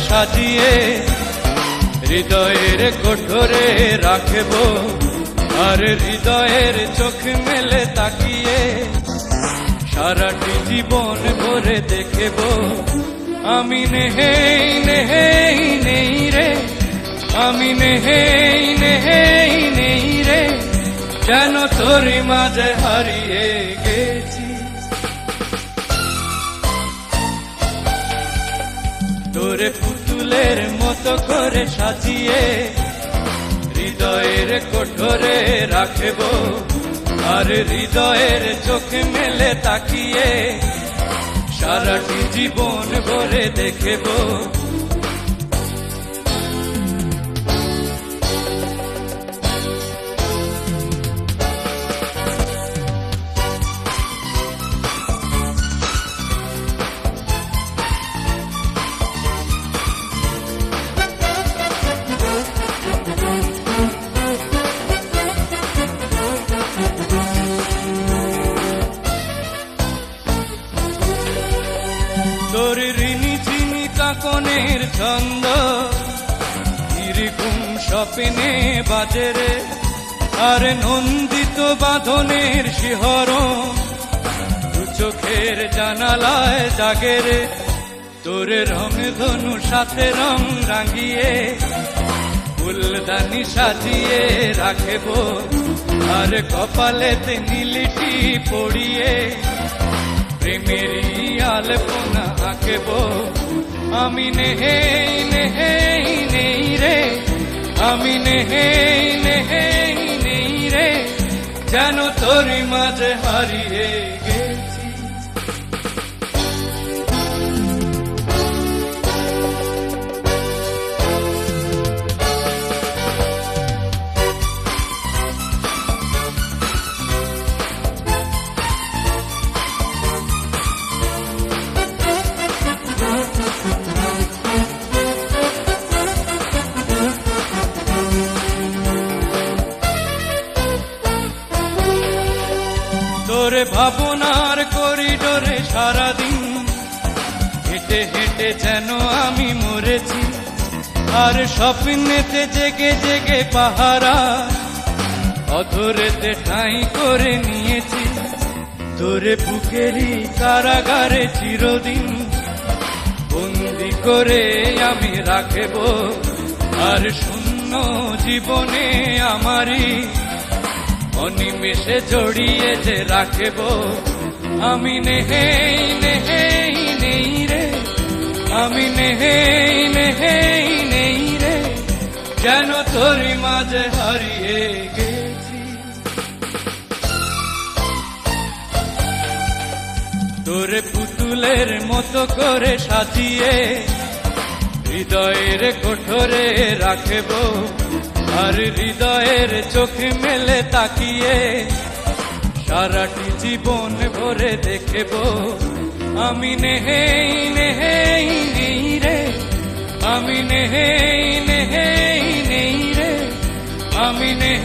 সাজিয়ে হৃদয়ের কোঠরে রাখব, আর হৃদয়ের চোখ মেলে তাকিয়ে সারাটি জীবন ভরে দেখব। আমি নেই নেই নেই রে, আমি নেই নেই নেই রে, যেন তোরই মাঝে হারিয়ে গেছি। তোরে পুতুলের মতো করে সাজিয়ে হৃদয়ের কোঠরে রাখব, আর হৃদয়ের চোখ মেলে তাকিয়ে সারাটি জীবন ভরে দেখব। তোর ঋণী চিনি কাকনের ছন্দ এরকম স্বপ্নে বাজে রে, আর নন্দিত বাঁধনের শিহরণ দু চোখের জানালায় জাগে রে। তোর রং ধনু সাথে রং রাঙিয়ে ফুলদানি সাজিয়ে রাখব, আর কপালেতে নীলটি পড়িয়ে প্রেমেরই আলপনা আঁকব। আমি নেই নেই নেই রে, আমি নেই নেই নেই রে, যেন তোরই মাঝে হারিয়ে গেছি। তোরে ভাবনার করিডোরে সারাদিন হেঁটে হেঁটে যেন আমি মরেছি, আর স্বপ্নেতে জেগে জেগে পাহারা অধরেতে ঠাঁই করে নিয়েছি। তোরে বুকেরই কারাগারে চিরদিন বন্দি করে আমি রাখব, আর শূন্য জীবনে আমারই অনিমেষে জড়িয়ে যে রাখব। আমি নেই নেই নেই রে, আমি নেই নেই নেই রে, যেন তোরই মাঝে হারিয়ে গেছি। তোরে পুতুলের মতো করে সাজিয়ে হৃদয়ের কোঠরে রাখব, আর হৃদয়ের চোখ মেলে তাকিয়ে সারাটি জীবন ভরে দেখব। আমি নেই নেই নেই রে, আমি নেই নেই নেই রে, আমি নেই